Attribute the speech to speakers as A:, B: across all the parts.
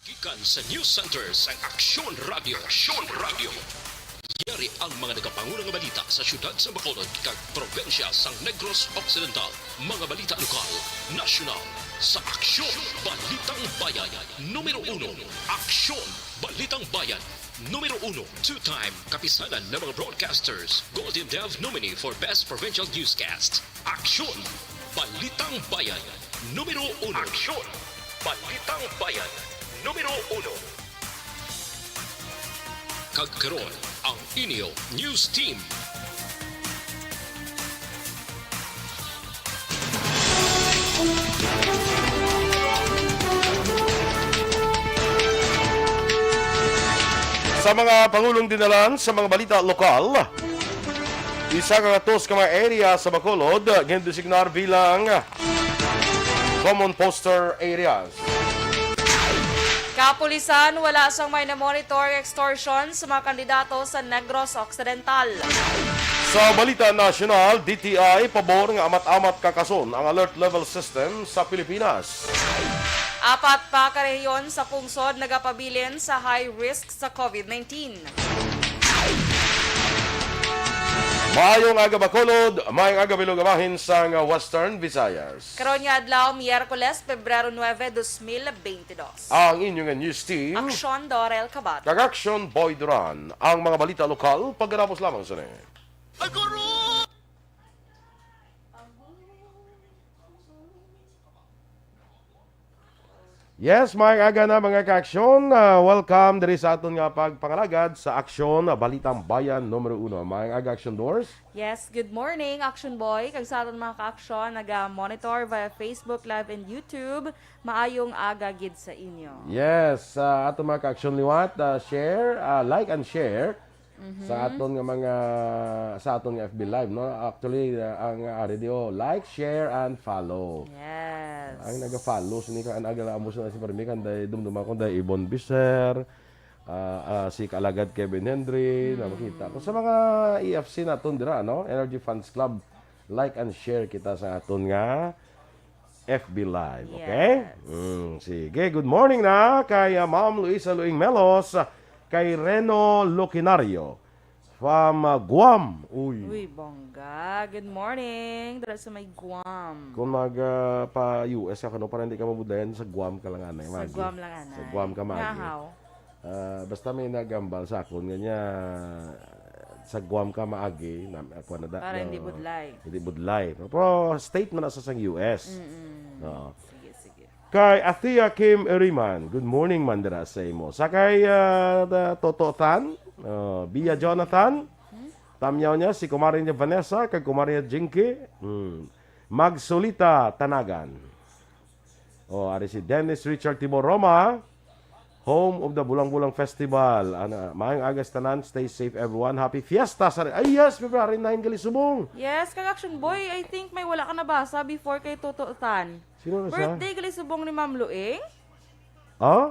A: Gikan sa News Center sa Aksyon Radio. Aksyon Radio. Yari ang mga nagapangulang balita sa syudad sa Bacolod kag probensya sa Negros Occidental. Mga balita lokal, nasyonal, sa Aksyon Balitang Bayan. Numero 1, Aksyon Balitang Bayan. Numero 1, two-time kapisanan ng mga broadcasters. Golden Dev nominee for Best Provincial Newscast. Aksyon Balitang Bayan. Numero 1. Aksyon Balitang Bayan. Numero 1. Kagkaroon ang inyo News Team.
B: Sa mga pangulong dinalan sa mga balita lokal, isa ka katos ka mga area sa Bacolod gindesignar bilang common poster areas.
C: Kapulisan, wala sang may na-monitor extortion sa mga kandidato sa Negros Occidental.
B: Sa balita nasyonal, DTI pabor nga amat-amat kakason ang alert level system sa Pilipinas.
C: 4 pa ka rehiyon sa pungsod nagapabilin sa high risk sa COVID-19.
B: Maayong aga Bacolod, maayong aga Bilogamahin sa Western Visayas.
C: Karon nga adlaw, Miyerkules, Pebrero 9, 2022.
B: Ang inyong news team,
C: Aksyon Dorel Kabat.
B: Kag-Action Boy Duran, ang mga balita lokal pagkatapos lamang sa ne. Yes, mga aga na mga ka-aksyon. Welcome diri sa aton nga pagpangalagad sa Aksyon Balitang Bayan numero 1. Mga aga Action Doors.
C: Yes, good morning, Action Boy. Kag sa aton mga ka-aksyon, naga-monitor via Facebook Live and YouTube. Maayong aga gid sa inyo.
B: Yes, aton mga ka-aksyon liwat, share, like and share sa aton nga mga sa aton nga FB Live, no. Actually, ang radio, like, share and follow.
C: Yes.
B: Ang naga-follow sini ka anagala amo sa si Parmi kan day dumduma ko day Ibon Biser, si Kalagad Kevin Henry, na makita ko sa mga EFC naton dira, no. Energy Funds Club, like and share kita sa aton nga FB Live, okay? Sige, good morning na kay Ma'am Luisa Luing Melos, kay Reno Locinario from Guam.
C: Uy, bongga. Good morning. Dara sa may Guam.
B: Kung pa US ka, para hindi ka mabudayan, sa Guam ka lang anay.
C: Sa Guam lang, anay.
B: Sa Guam ka magi.
C: Ngahaw.
B: Basta may nagambal sa akon, ganyan, sa Guam ka maagi.
C: Para hindi budlay.
B: Hindi budlay. Pero state man na sa US. No.
C: Sige.
B: Kay Athea Kim Eriman, good morning mandara sa imo. Sa kay Toto Tan, Bia Jonathan, tamyaw niya si kumarin niya Vanessa, kay kumarin niya Jinky, Magsolita Tanagan. Ari si Dennis Richard Timor Roma, home of the Bulang-Bulang Festival. Maayong agas tanan, stay safe everyone. Happy Fiesta sa yes, February 9 gali subong.
C: Yes, kag Action Boy, I think may wala ka nabasa before kay Toto Tan.
B: Sino na siya?
C: Birthday gali subong ni Ma'am Luing.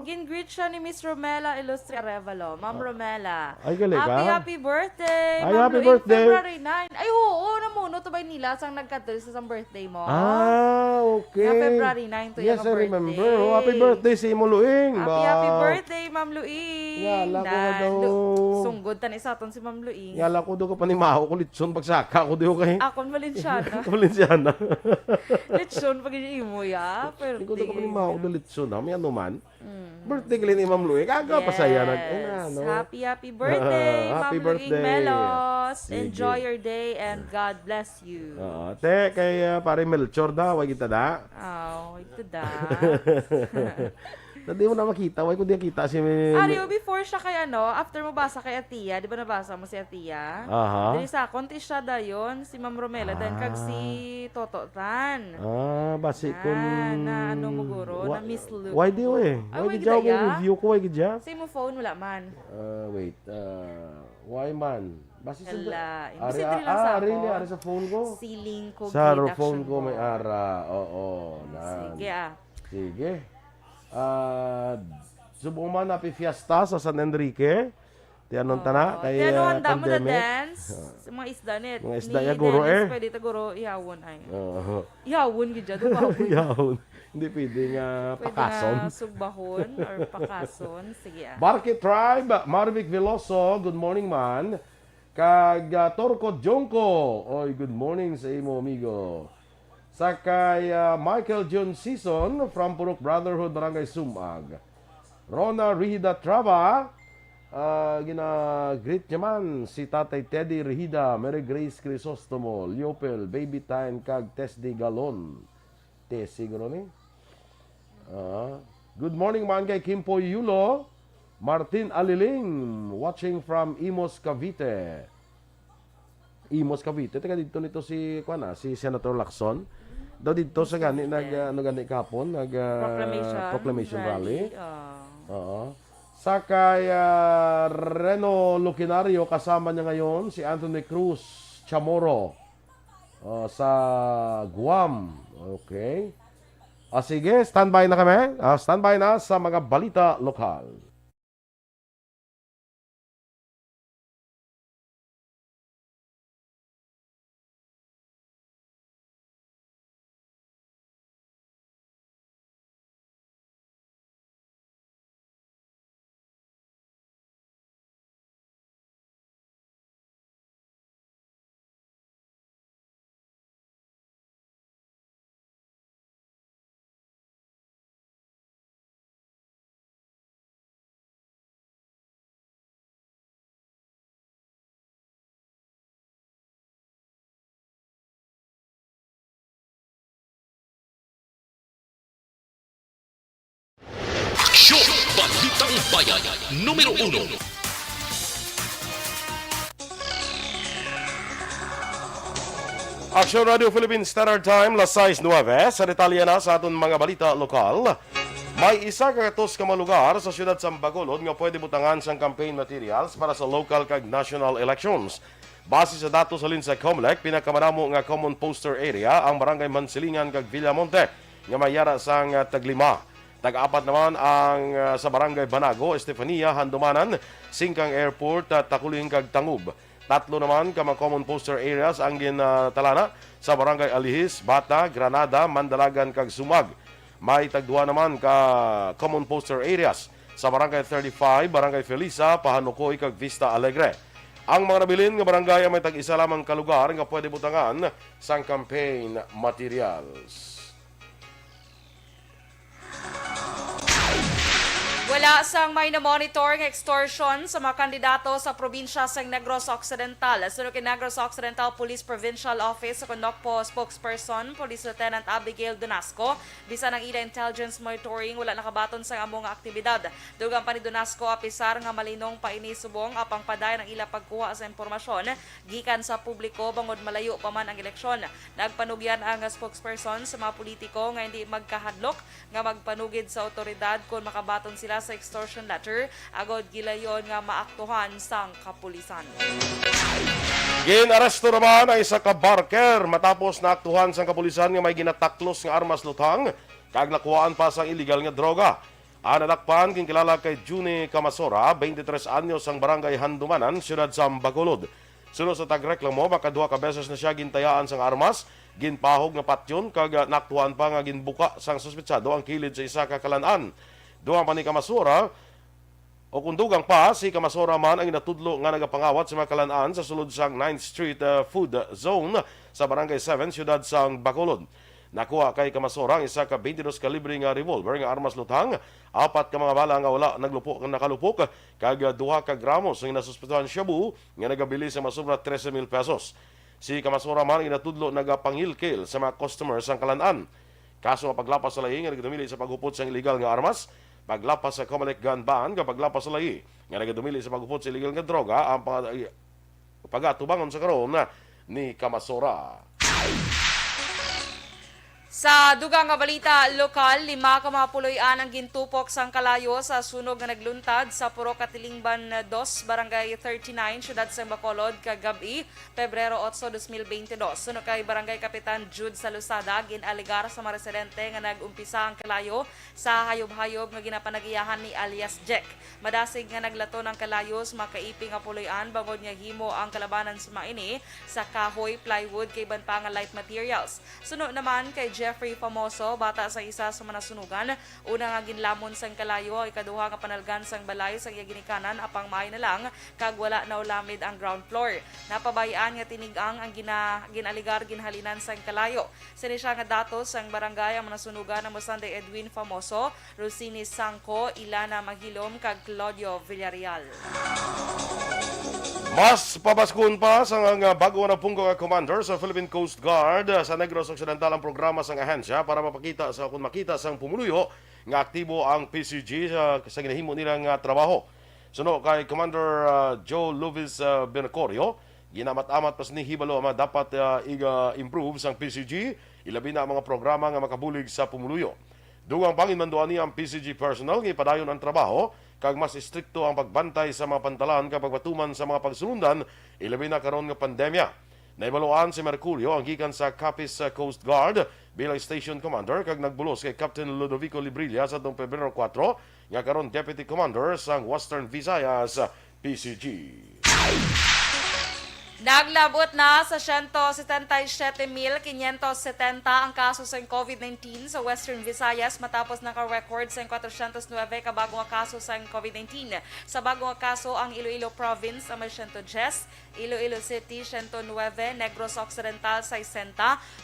C: Gin-greet siya ni Miss Romela Ilustre Arevalo. Ma'am Romela.
B: Ay, gali ka?
C: Happy birthday,
B: Ay,
C: Ma'am
B: happy
C: Luing,
B: birthday.
C: February 9. Ay, oo, namuno to ba nila sang nagkatul sa birthday mo?
B: Okay.
C: Nga February 9 to
B: yes,
C: yung
B: I
C: birthday.
B: remember. Happy birthday si Imo Luing.
C: Happy birthday, Ma'am Luing.
B: Yala ko daw.
C: Sunggod tan isaton si Ma'am Luing.
B: Yala ko daw ka panimaho ko litson pagsaka ko daw kay.
C: Akon Valenciana.
B: Valenciana.
C: Litson pag imo ya.
B: Hindi ko daw ka
C: Birthday.
B: panimaho ko litson. May ano man. Birthday kali ni Ma'am Luing. Kaga pa saya nag ano.
C: Happy birthday,
B: Happy
C: Ma'am
B: birthday.
C: Luing Melos.
B: Sige.
C: Enjoy your day and God bless you.
B: Te kay pare Melchor da, wag kita da.
C: Oh, ito da.
B: Hindi mo na makita, wag ko di kita si
C: Ario, before siya kay after mo basa kay Atia, di ba nabasa mo si Atia?
B: Aha.
C: Dili sa konti siya dayon, si Ma'am Romela, dan kag si Toto Tan.
B: Basi kun
C: Na ano mo guro, na Miss Lu.
B: why di we?
C: Ah,
B: Why
C: why
B: di jaw
C: gidaya?
B: ko review ko why gidya?
C: Sa imo phone, wala man.
B: Wait. Why man? Basi sa
C: Hala,
B: Ari,
C: imposible lang sa ako.
B: really, ari sa phone ko.
C: Siling ko
B: Sa
C: gid,
B: phone
C: action
B: ko may
C: mo.
B: ara. Oo.
C: Sige
B: Sige. Subong man happy fiesta sa San Enrique. Tiyanon tana kay
C: Kaya handa mo na
B: pandemic.
C: dance. Sa mga isda net.
B: Mga isda
C: Ni
B: ya, guro
C: Dennis,
B: eh.
C: Pwede ta guro ihawon ay.
B: Oo.
C: Ihawon gid jud ba?
B: Yahon. Hindi pwede nga
C: Pwede
B: pakason.
C: nga sugbahon or pakason. Sige ah.
B: Barkit Tribe, Marvic Veloso, good morning man. Kag Torco Jonko, oy good morning sa imo amigo. Sa kay Michael John Season from Purok Brotherhood Barangay Sumag. Rona Rihida Trava, gina-greet naman si Tatay Teddy Rihida, Mary Grace Crisostomo, Liopel, Baby Time, kag Tesdi Galon. Siguro ni. Good morning man kay Kimpo Yulo, Martin Aliling, watching from Imos, Cavite. Imos, Cavite. Teka dito nito si si Senator Lacson. Daw dito sa gani gani kapon proclamation rally. Oo. Sa kay Reno Lucinario, kasama niya ngayon si Anthony Cruz Chamorro sa Guam. Okay. Sige, standby na kami. Standby na sa mga balita lokal.
A: Aksyon! Balitang Bayan, numero 1.
B: Action Radio Philippines Standard Time, las 6:09. Sa detalye na sa aton mga balita lokal. May isa kagatos ka mga lugar sa siyudad sa Bacolod nga pwede butangan sang campaign materials para sa local kag national elections. Base sa datos halin sa COMELEC, pinakamaramo nga common poster area ang Barangay Mansilingan kag Villamonte nga mayara sang Taglima. Tag-apat naman ang sa Barangay Banago, Estefania, Handumanan, Singkang Airport, Takuling kag Tangub. Tatlo naman ka mga common poster areas ang gintalana sa Barangay Alihis, Bata, Granada, Mandalagan kag Sumag. May tagduwa naman ka common poster areas sa Barangay 35, Barangay Felisa, Pahanukoy kag Vista Alegre. Ang mga nabilin nga barangay ay may tag-isa lamang ka lugar nga pwede butangan sang campaign materials.
C: Wala sang may na-monitor ng extortion sa mga kandidato sa probinsya sa Negros Occidental. Sunod kay Negros Occidental Police Provincial Office sa Condocpo spokesperson, Police Lieutenant Abigail Donasco, bisan ang ila intelligence monitoring wala nakabaton sa among aktibidad. Dugang pa ni Donasco apisar nga malinong painisubong apang paday ng ila pagkuha sa impormasyon gikan sa publiko bangod malayo pa man ang eleksyon. Nagpanugyan ang spokesperson sa mga politiko nga hindi magkahadlok nga magpanugid sa otoridad kung makabaton sila sa extortion letter agod gilayon nga maaktuhan sang kapulisan.
B: Ginaresto naman ang isa ka barker matapos naaktuhan sang kapulisan nga may ginataklos nga armas lutang kag nakuhaan pa sang illegal nga droga. Ang nadakpan kilala kay Juni Camasora, 23 anyos ang barangay Handumanan, siyudad sa Bacolod. Sunod sa tagreklamo, makaduha ka beses na siya gintayaan sang armas, ginpahog nga patyon kag naaktuhan pa nga ginbuka sang suspetsado ang kilid sa isa ka kalan-an. Duha pa ni Camasora, o kung dugang pa, si Camasora man ang inatudlo nga nagapangawat sa mga kalan-an sa sulod sang 9th Street Food Zone sa Barangay 7, siyudad sang Bacolod. Nakuha kay Camasora ang isa ka 22 kalibre nga revolver nga armas lutang, 4 ka mga bala nga wala nakalupok, kag 2 ka gramos nga nasuspetahan shabu nga nagabili sa masubra 13,000 pesos. Si Camasora man ang inatudlo nagapangilkil sa mga customers sang kalan-an. Kaso nga paglapas sa lahi nga nagdumili sa paghupot sa illegal nga armas, paglapas sa COMELEC gun ban, paglapas sa lahi nga nagdumili sa paghupot sa illegal nga droga, ang pagatubangon sa karon na ni Camasora.
C: Sa dugang nga balita lokal, 5 ka mga puloy-an ang gintupok sang kalayo sa sunog nga nagluntad sa Puro Katilingban 2, Barangay 39, Syudad sa Bacolod, kagabi, Pebrero 8, 2022. Sunog kay Barangay Kapitan Jude Salusada, ginaligar sa mga residente nga nagumpisa ang kalayo sa hayob-hayob nga ginapanagiyahan ni alias Jack. Madasig nga naglato ng kalayo sa mga kaiping nga puloy-an bangod nga himo ang kalabanan sa maini sa kahoy, plywood, kay iban pa nga light materials. Sunog naman kay Jeffrey Famoso, bata sa isa sa manasunugan. Una nga ginlamon sang kalayo ay ikaduha nga panalgan sang balay sang iya ginikanan apang maay na lang kag wala na ulamid ang ground floor. Napabayaan nga tinigang ang ginaligar ginhalinan sang kalayo. Sini siya nga datos sang barangay ang manasunugan ng Musande Edwin Famoso, Rosini Sangco, Ilana Maghilom kag Claudio Villarreal.
B: Mas pabaskun pa sa nga bago na punggo nga commander sa Philippine Coast Guard sa Negros Occidental ang programa sang ahensya para mapakita sa kung makita sang pumuluyo nga aktibo ang PCG sa ginahimo nilang trabaho. Suno kay Commander Joe Luvis Benacorio, ginamat-amat pas ni hibalo nga dapat improve sang PCG, ilabi na ang mga programa nga makabulig sa pumuluyo. Dugang panginmanduan niya ang PCG personnel nga ipadayon ang trabaho kag mas istrikto ang pagbantay sa mga pantalan kapag patuman sa mga pagsunundan ilabi na karon nga pandemya. Naibaluan si Mercurio ang gikan sa Capiz Coast Guard bilang station commander kag nagbulos kay Captain Ludovico Librilla sa tuong Pebrero 4 nga karon deputy commander sa Western Visayas PCG.
C: Naglabot na sa 177,570 ang kaso sa COVID-19 sa Western Visayas matapos naka-record sa 409 ka bagong kaso sa COVID-19. Sa bagong kaso ang Iloilo Province ang may 110, Iloilo City 109, Negros Occidental 60,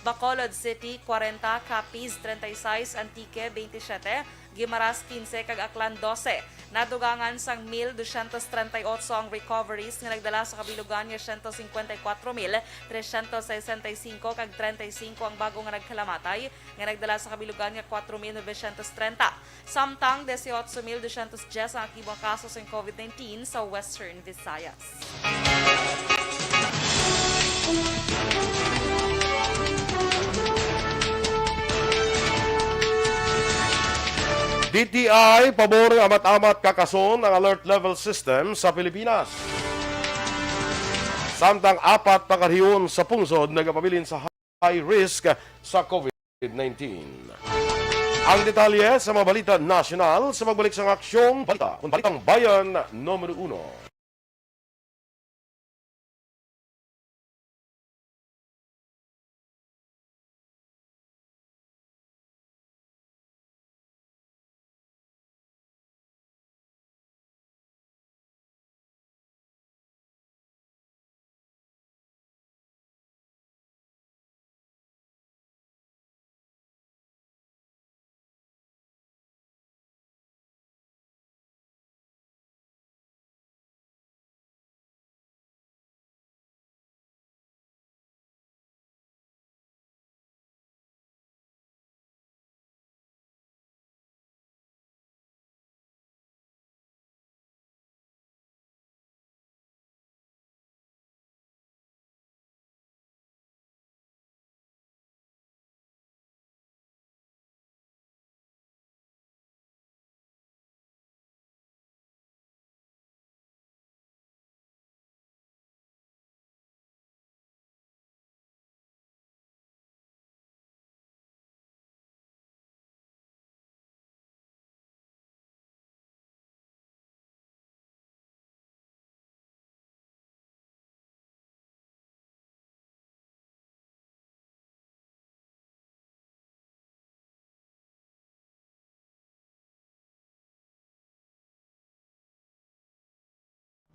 C: Bacolod City 40, Capiz 36, Antique 27, Guimaras 15 kag Aklan 12. Nadugangan sang 1,238 ang recoveries nga nagdala sa kabilugan nga 154,365 kag 35 ang bago nga nagkalamatay nga nagdala sa kabilugan nga 4,930. Samtang 18,210 ang aktibong kaso sa COVID-19 sa Western Visayas.
B: DTI, pabor amat-amat kakason ang alert level system sa Pilipinas. Samtang 4 pagkariyon sa pungsod nagapabilin sa high risk sa COVID-19. Ang detalye sa mga balita nasyonal sa magbalik sa aksyong balita. Kung balitang bayan, numero 1.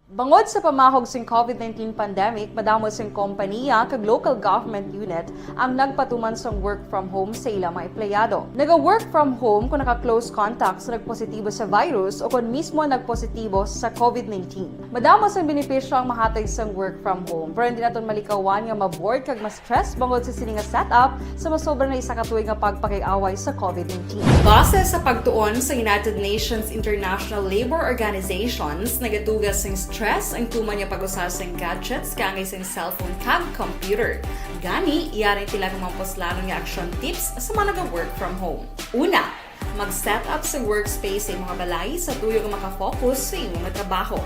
C: Bangod sa pamahog sing COVID-19 pandemic, madamo sing kompanya kag local government unit ang nagpatuman sang work from home sa ilang mga empleyado. Naga-work from home kung naka-close contacts na nagpositibo sa virus o kung mismo nagpositibo sa COVID-19. Madamo sang benepisyo ang mahatay sang work from home, pero hindi naton malikawan nga ma-bored kag ma-stress bangod sa sini nga setup sa masobra na isa ka tuig nga pagpakiaway sa COVID-19. Base sa pagtuon sa United Nations International Labour Organizations, nagatugas sang stress ang tuman niya pag-usar sa gadgets kaya sa cellphone kag computer. Gani, iyari tila ng mga poslano nga action tips sa mga nag-work from home. Una, mag-set up sa workspace sa imong balay sa tuyo nga makafocus sa imong trabaho.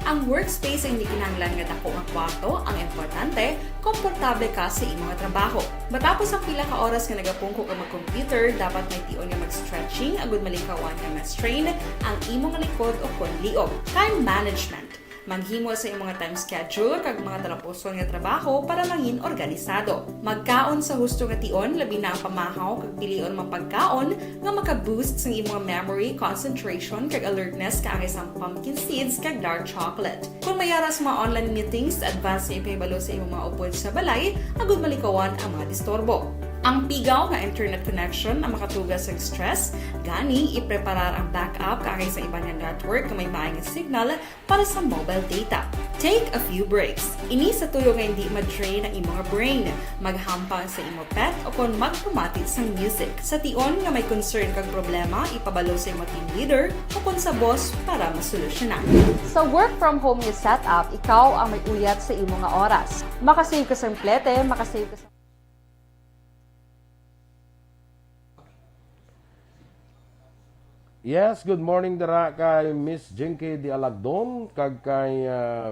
C: Ang workspace ay hindi kinahanglan nga dako nga kwarto, ang importante, komportable ka sa imong trabaho. Matapos ang pila ka oras nga nagapungko ka mag-computer, dapat may tion nga mag-stretching agud malikawan nga ma-strain ang imong likod o konliog. Time management. Maghimo sa imong time schedule kag mga talapuson nga trabaho para langin organisado. Magkaon sa husto nga tion labi na ang pamahaw kag pilion mga pagkaon nga maka-boost sa imong memory, concentration kag alertness kaagay sa pumpkin seeds kag dark chocolate. Kung mayara sa mga online meetings, advance sa ipahibalo sa imong mga upod sa balay, agud malikawan ang mga disturbo. Ang pigaw nga internet connection ang makatugas sa stress, gani ipreparar ang backup kaagay sa ibang nga network nga may maayong signal para sa mobile data. Take a few breaks. Ini sa tuyo nga hindi ma-drain ang imong brain. Maghampang sa imong pet o kung magpumati sa music. Sa tion nga may concern kag problema, ipabalo sa imong team leader o kung sa boss para masolusyonan.
D: Sa work from home nga setup, ikaw ang may uyat sa imong nga oras. Makasave ka sa plete, makasave ka sa
B: Yes, good morning dara kay Miss Jinky Di Alagdon, kag kay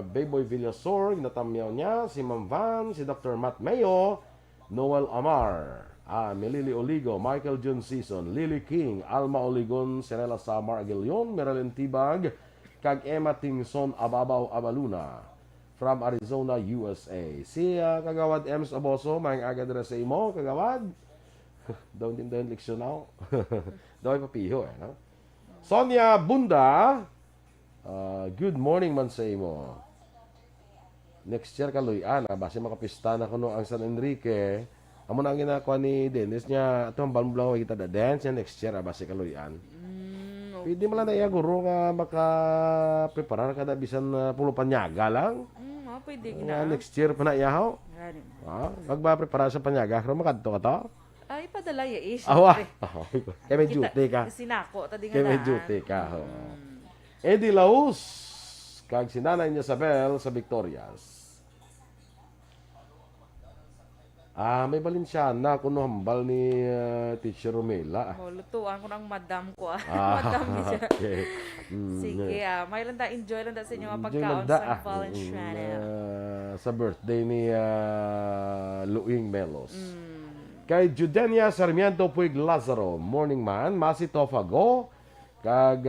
B: Bayboy Villasor, natamyaw niya, si Ma'am Van, si Dr. Matt Mayo, Noel Amar, Melili Oligo, Michael Jun Season, Lily King, Alma Oligon, Serela Samar Aguilion, Marilyn Tibag, kag Emma Tingson Ababaw Abaluna from Arizona, USA. Si Kagawad Ems Aboso, maing aga dira sa imo, Kagawad. Daw din daw leksyon now. Daw ay papiho no? Sonia Bunda, good morning man sa imo. Next year kaluyan, base makapista na kuno ang San Enrique. Amo na ang ginagawa ni Dennis niya, ito ang balmblang kita da dance niya next year, base kaluyan. Pwede mo lang na iya, guro nga makapreparar ka na bisan pulupanyaga lang.
C: Pwede
B: Next year pa na iyahaw. Magpaprepara sa panyaga, kaya makadto ka to.
C: Ay, padala ya eh.
B: Awa. Kaya may duty ka.
C: Sinako, tadi nga
B: Kaya may
C: daan.
B: duty ka. Eddie Laus, kag si Nanay Isabel sa Victorias. May Balenciana kuno hambal ni Teacher Romela.
C: Lutuan ko ng madam ko.
B: Ah,
C: Madam ni siya.
B: okay.
C: Sige, may lang da, enjoy lang da sa inyo mga
B: Enjoy
C: pagkaon
B: lang da,
C: sa Valenciana.
B: sa birthday ni Luing Melos. Kay Judenia Sarmiento Puig Lazaro, morning man, Masi Tofago, kag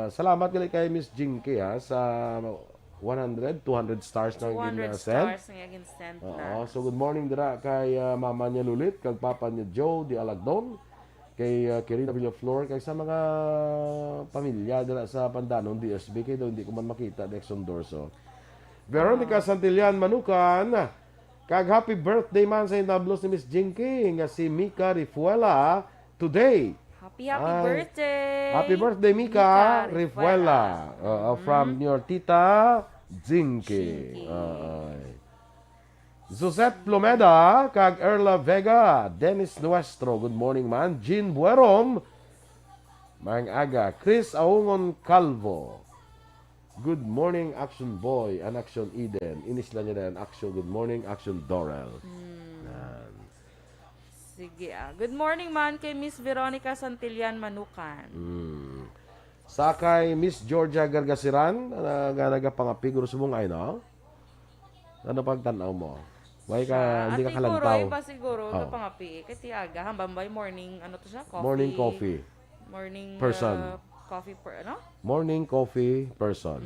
B: salamat kay Miss Jinky sa 100, 200 stars na
C: 200
B: send.
C: stars nga send na.
B: So good morning dira kay mama niya Lulit, kag papa niya Joe Di Alagdon, kay Kirina Villaflor, kay sa mga pamilya dira sa Pandanon, DSB, kay daw hindi ko man makita Dexon Dorso. Veronica Santillan Manukan, kag happy birthday man sa inablos ni Miss Jinky nga si Mika Rifuela today.
C: Happy
B: Ay,
C: birthday!
B: Happy birthday Mika Rifuela from your tita Jinky. Joseph Plomeda kag Erla Vega, Dennis Nuestro, good morning man. Jean Buerom, maang aga. Chris Aungon Calvo, good morning Action Boy and Action Eden. Inisla niya rin Action Good Morning, Action Dorel.
C: Sige Good morning man kay Miss Veronica Santillan Manukan.
B: Sakay Miss Georgia Gargasiran, nagapangapiguro subong ay no? Ano pagtanaw mo? Why ka, hindi ka kalantaw?
C: Iba siguro, napangapi. Kasi aga, hambambay morning, ano to siya? Coffee.
B: Morning coffee.
C: Morning
B: Person.
C: coffee ano?
B: Morning coffee person.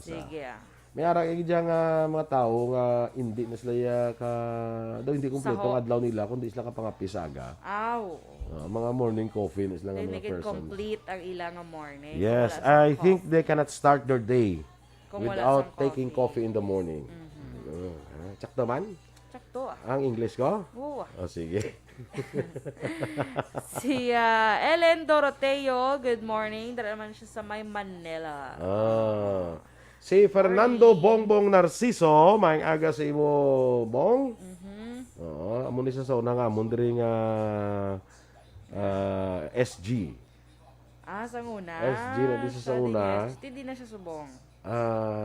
C: Sige
B: May ara kay diyan nga mga tao nga hindi na sila ka daw hindi kumpleto ang adlaw nila kundi sila ka pangapisaga. Mga morning coffee na sila nga mga person.
C: complete ang ilang morning.
B: Yes, I think they cannot start their day
C: Kung wala
B: without
C: sang
B: taking coffee in the morning. Tsakto man?
C: Sakto
B: Ang English ko?
C: Oo.
B: Sige.
C: Si Ellen Doroteo, good morning. Dara naman siya sa May Manila.
B: Si Fernando Bongbong Narciso, maing aga sa imo Bong. Amo ni sa una nga amon diri nga SG.
C: Sa una.
B: SG na di sa una.
C: Hindi na siya subong.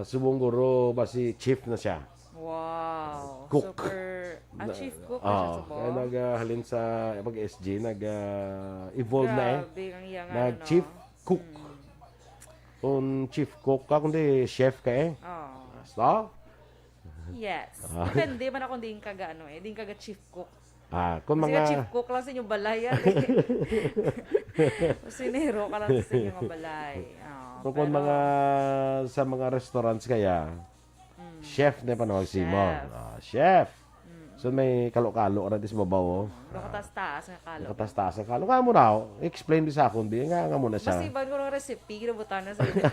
B: Subong guro basi chief na siya.
C: Wow.
B: Cook.
C: Super, chief cook na siya sa
B: Kaya naghalin sa pag-SG, nag-evolve na eh.
C: Grabe, ang iya nga,
B: Nag-chief cook. Kung chief cook ka, kundi chef ka eh.
C: Oh.
B: Basta?
C: Yes. Depende man ako din kaga din kaga chief cook.
B: Kung
C: Kasi ka chief
B: mga...
C: cook lang sa inyong balay yan. Sinero ka lang sa inyong balay.
B: Kung mga sa mga restaurants kaya, chef na panawag si mo. Chef. So may kalo-kalo ra dis mabaw.
C: Katas-taas nga kalo.
B: Nakatas-taas ang kalo. Nga mo raw, explain di sa akon di nga muna siya.
C: Masiban ko ng recipe, ginabutan na sa iyo.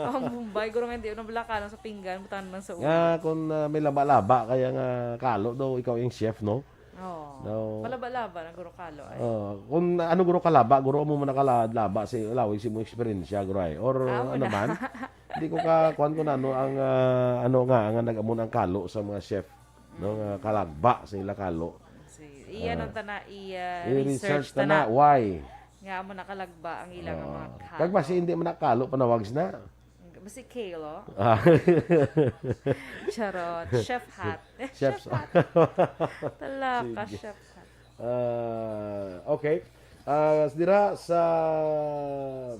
C: Ang Mumbai, ko nga hindi na balakalan sa pinggan, butan lang sa ulo.
B: Nga kung may laba-laba kaya nga kalo daw ikaw yung chef no. No.
C: Palaba-laba ng guro kalo ay.
B: Kung ano guro kalaba, guro mo muna kalaba si lawig si mo experience guro ay. Or ano man. Hindi ko kuan ko na ano ang ang nagamon ang kalo sa mga chef no nga kalagba sa ila kalo.
C: Iya nang tana
B: I-research
C: research tana.
B: Why?
C: Nga mo nakalagba ang ilang mga kalo.
B: Kag basi hindi man nakalo panawags na.
C: Basi kalo. Charot. Chef hat.
B: Chef
C: hat. Talaka, chef hat.
B: Okay. Dira sa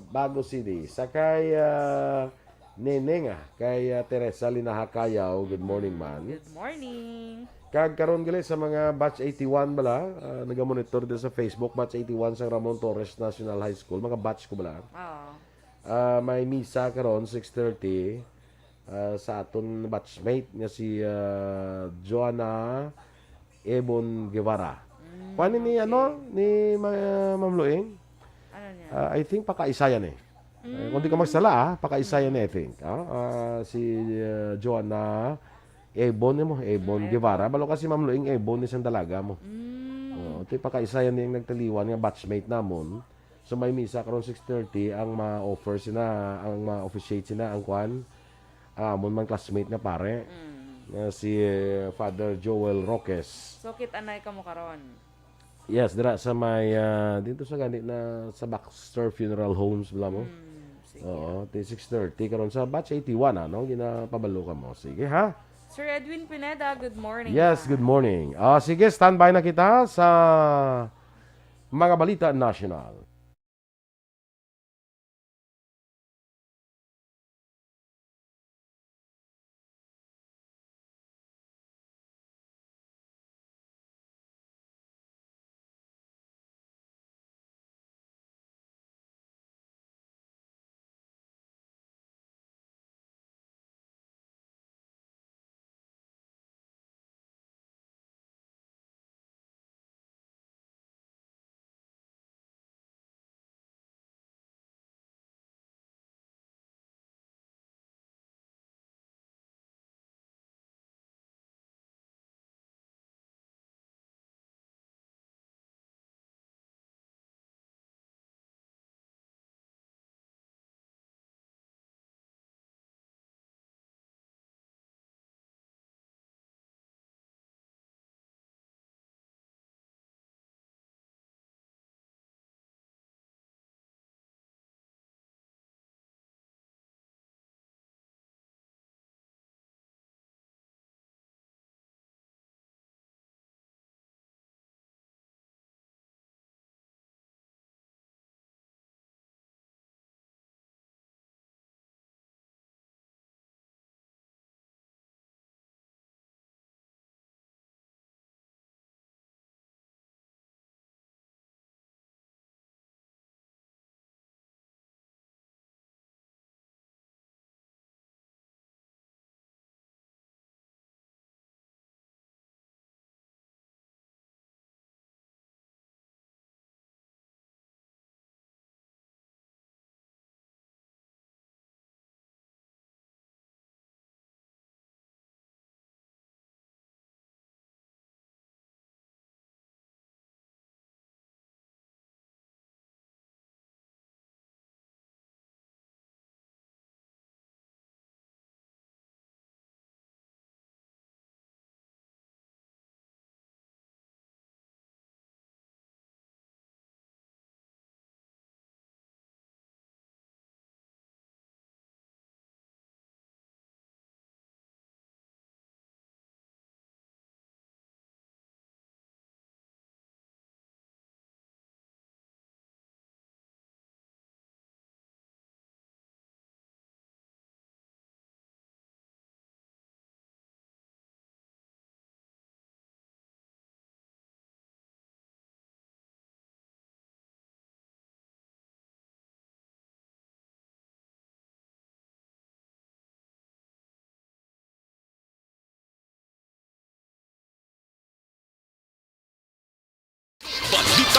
B: Bago City, sakay Neneng kay Teresa Linahakayaw. Good morning, man.
C: Good morning.
B: Kag karon gali sa mga batch 81 bala, naga-monitor din sa Facebook batch 81 sa Ramon Torres National High School, mga batch ko bala. May misa karon 6:30 sa aton batchmate nga si Joanna Ebon Guevara. Paano ni Ma'am Luing?
C: Ano niya?
B: I think pakaisayan eh. Kung di ka magsala, pakaisayan I think. Si Joanna Ebon Guevara. Balo kasi Ma'am Luing Ebon isang dalaga mo. Ito pakaisayan yung nagtaliwan nga batchmate namon. So may misa karon 6:30 ang ma-offer sina, ang ma-officiate sina ang kwan. Amon man classmate na pare. Si Father Joel Roques.
C: So kit anay ka mo karon.
B: Yes, dira sa may dito sa ganit na sa Baxter Funeral Homes bala mo. Oo, 6:30 karon sa batch 81 ano, ginapabalo ka mo. Sige ha.
C: Sir Edwin Pineda, good morning.
B: Yes, good morning. Sige, standby na kita sa mga balita national.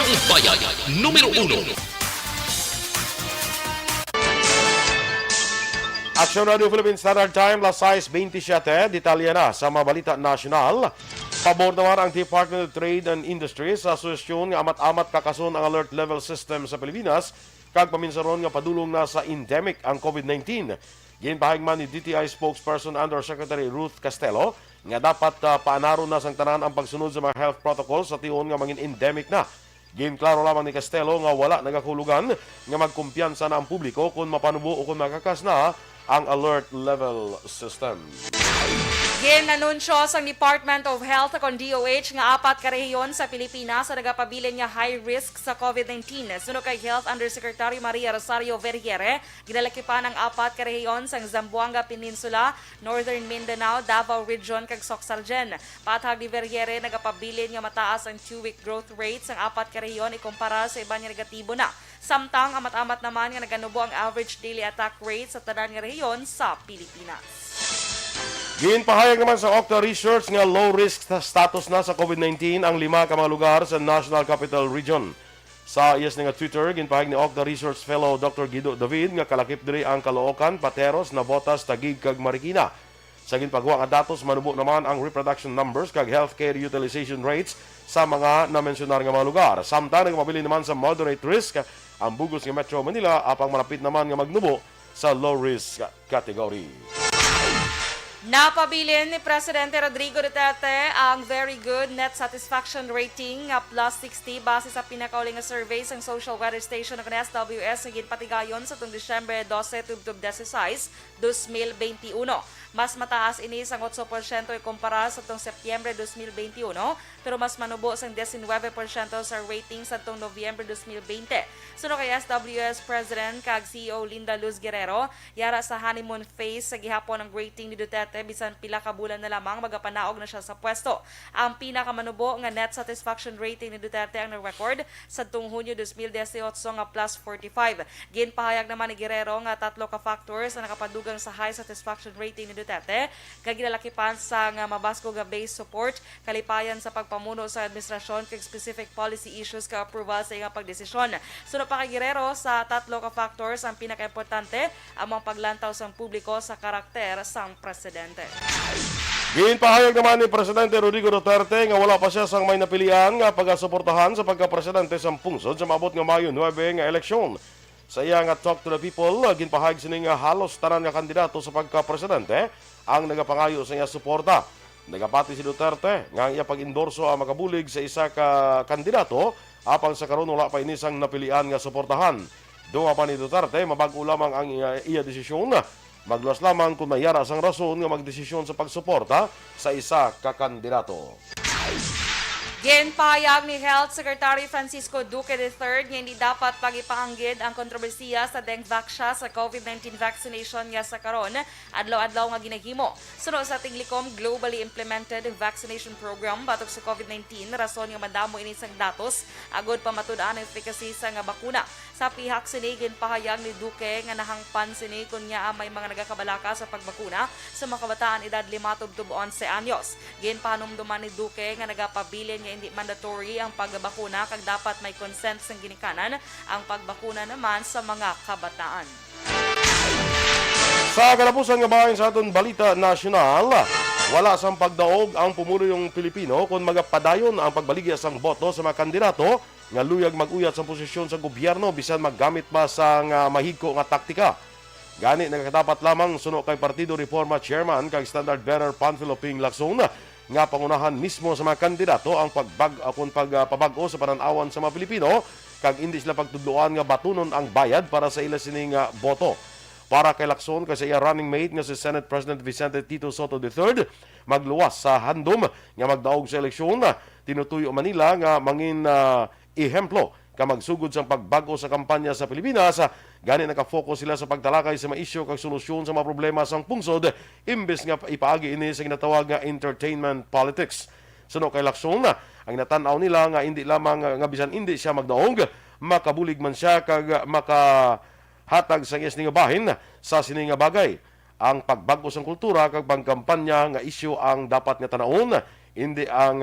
A: Balitang Bayan, numero 1.
B: Action Radio Philippines Standard Time, las 6:27, detalye na sa mga balita nasyonal. Pabor naman ang Department of Trade and Industry sa asosyasyon nga amat-amat kakason ang alert level system sa Pilipinas kag paminsaron nga padulong na sa endemic ang COVID-19. Ginpahayag man ni DTI spokesperson Undersecretary Ruth Castelo nga dapat paanaro na sang tanan ang pagsunod sa mga health protocols sa tiyon nga mangin endemic na. Ginklaro lamang ni Castelo nga wala nagakulugan nga magkumpiyansa na ang publiko kung mapanubo o kung makakas na ang alert level system.
C: Ginanunsyo sa Department of Health kon DOH nga 4 ka rehiyon sa Pilipinas sa nagapabilin nga high risk sa COVID-19. Suno kay Health Undersecretary Maria Rosario Vergere, ginalakipan ang 4 ka rehiyon sa Zamboanga Peninsula, Northern Mindanao, Davao Region kag Soxargen. Patag ni Vergere, nagapabilin nga mataas ang 2-week growth rate sa 4 ka rehiyon ikumpara sa ibang negatibo na. Samtang amat-amat naman nga naganubo ang average daily attack rate sa tanan nga rehiyon sa Pilipinas.
B: Ginpahayag naman sa Octa Research nga low risk status na sa COVID-19 ang 5 ka mga lugar sa National Capital Region. Sa iyas nga Twitter, ginpahayag ni Octa Research Fellow Dr. Guido David nga kalakip diri ang Caloocan, Pateros, Navotas, Taguig kag Marikina. Sa ginpagawa nga datos, manubo naman ang reproduction numbers kag healthcare utilization rates sa mga na-mensionar nga mga lugar. Samtang nagmabili naman sa moderate risk ang bugos nga Metro Manila apang malapit naman nga magnubo sa low risk category.
C: Napabilin ni Presidente Rodrigo Duterte ang very good net satisfaction rating nga plus 60 base sa pinakauling nga survey sa social weather station ng SWS nga ginpatigayon sa tung Disyembre 12 tubtob 16, 2021. Mas mataas ini sang 8% ikumpara sa tong Setyembre 2021 pero mas manubo sang 19% sa rating sa tong Nobyembre 2020. Suno kay SWS President kag CEO Linda Luz Guerrero, yara sa honeymoon phase sa gihapon ang rating ni Duterte bisan pila ka bulan na lamang magapanaog na siya sa pwesto. Ang pinakamanubo nga net satisfaction rating ni Duterte ang nag-record sa tung Hunyo 2018 nga plus 45. Ginpahayag naman ni Guerrero nga 3 ka factors na nakapadugang sa high satisfaction rating ni Duterte, kag ginalakipan sa nga mabasko nga base support, kalipayan sa pagpamuno sa administrasyon kag specific policy issues ka approval sa iyang pagdesisyon. Sunod pa kay Guerrero, sa 3 ka factors ang pinakaimportante ang mga paglantaw sa publiko sa karakter sang presidente.
B: Ginpahayag naman ni Presidente Rodrigo Duterte nga wala pa siya sang may napilian nga pagasuportahan sa pagka-presidente sa pungsod sa maabot nga Mayo 9 nga eleksyon. Sa iya nga Talk to the People, ginpahayag sini nga halos tanan nga kandidato sa pagka-presidente ang nagapangayo sa iya suporta. Nagapati si Duterte nga iya pag-endorso ang makabulig sa isa ka kandidato apang sa karon wala pa inisang napilian nga suportahan. Dunga pa ni Duterte, mabag-o lamang ang iya desisyon. Magluwas lamang kung mayara sang rason nga magdesisyon sa pagsuporta sa isa ka kandidato.
C: Ginpahayag ni Health Secretary Francisco Duque III nga hindi dapat pagipaanggid ang kontrobersiya sa Dengvaxia sa COVID-19 vaccination nga sa karon adlaw-adlaw nga ginahimo. Sunod sa tiglikom globally implemented vaccination program batok sa COVID-19, rason nga madamo ini sang datos agod pamatud-an ang efficacy sa nga bakuna. Sa pihak sini ginpahayag ni Duque nga nahangpan sini kun nya may mga nagakabalaka sa pagbakuna sa mga kabataan edad 5 tubtob 11 anyos. Ginpahanumduman ni Duque nga nagapabilin nga hindi mandatory ang pagbakuna kag dapat may consent sang ginikanan ang pagbakuna naman sa mga kabataan.
B: Sa kalapusan nga bahin sa aton balita nasyonal, wala sang pagdaog ang pumulong Pilipino kung magapadayon ang pagbaligya sang boto sa mga kandidato nga luyag mag-uyat sa posisyon sa gobyerno bisan maggamit pa sa mahigko nga taktika. Gani nagkatapat lamang suno kay Partido Reforma Chairman kag Standard Bearer Panfilo Ping Lacson nga pangunahan mismo sa mga kandidato ang pagpabag-o sa pananawan sa mga Pilipino kag hindi sila pagtudloan nga batunon ang bayad para sa ila sining boto. Para kay Lacson kasi iya running mate nga si Senate President Vicente Tito Soto III magluwas sa handom nga magdaog sa eleksyon. Tinutuyo Manila nga mangin ehemplo ka magsugod sa pagbago sa kampanya sa Pilipinas. Gani nakafocus sila sa pagtalakay sa mga isyu kag solusyon sa mga problema sa pungsod imbes nga ipaagi ini sa ginatawag nga entertainment politics. Suno kay Lacson, ang natanaw nila nga hindi lamang nga bisan hindi siya magdaog, makabulig man siya kag makahatag sa iyas nga bahin sa sining nga bagay. Ang pagbago sa kultura kag pagkampanya nga isyu ang dapat nga tanawon, hindi ang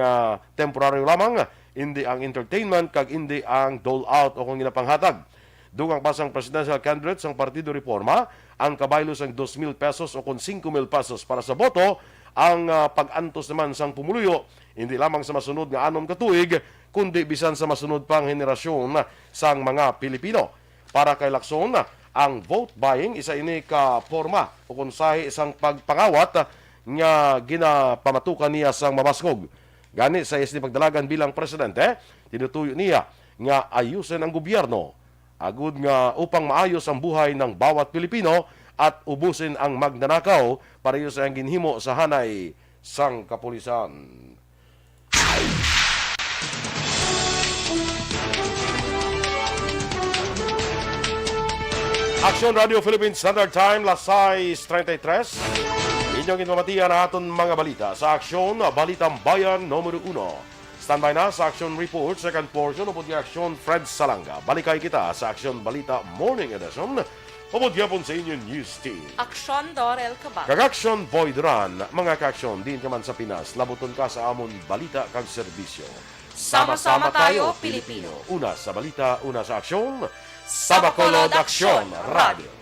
B: temporaryo lamang. hindi ang entertainment kag hindi ang dole out o kung ginapanghatag. Dugang pasang presidential candidate sang Partido Reforma, ang kabaylo sang 2,000 pesos o kung 5,000 pesos para sa boto, ang pag-antos naman sang pumuluyo, hindi lamang sa masunod nga 6 ka tuig, kundi bisan sa masunod pang henerasyon sang mga Pilipino. Para kay Lacson, ang vote buying isa ini ka forma o kung sahi isang pagpangawat nga ginapamatukan niya sang mamasngog. Gani sa isni pagdalagan bilang presidente, tinutuyo niya nga ayusin ang gobyerno agud nga upang maayos ang buhay ng bawat Pilipino at ubusin ang magnanakaw pareho sa ang ginhimo sa hanay sang kapulisan. Action Radio Philippines Standard Time, lasay 33. Inyong inmamatian na aton mga balita sa Aksyon Balitang Bayan numero 1. Standby na sa Action Report, second portion, upod nga Aksyon Fred Salanga. Balikay kita sa Aksyon Balita Morning Edition, upod yapon sa inyong news team.
C: Aksyon Dorel Cabal.
B: Kag-Aksyon Boy Duran, mga ka-aksyon, din ka man sa Pinas, labuton ka sa amon balita kag serbisyo.
C: Sama-sama tayo, Pilipino.
B: Una sa balita, una sa aksyon, sa Bacolod Aksyon Radio.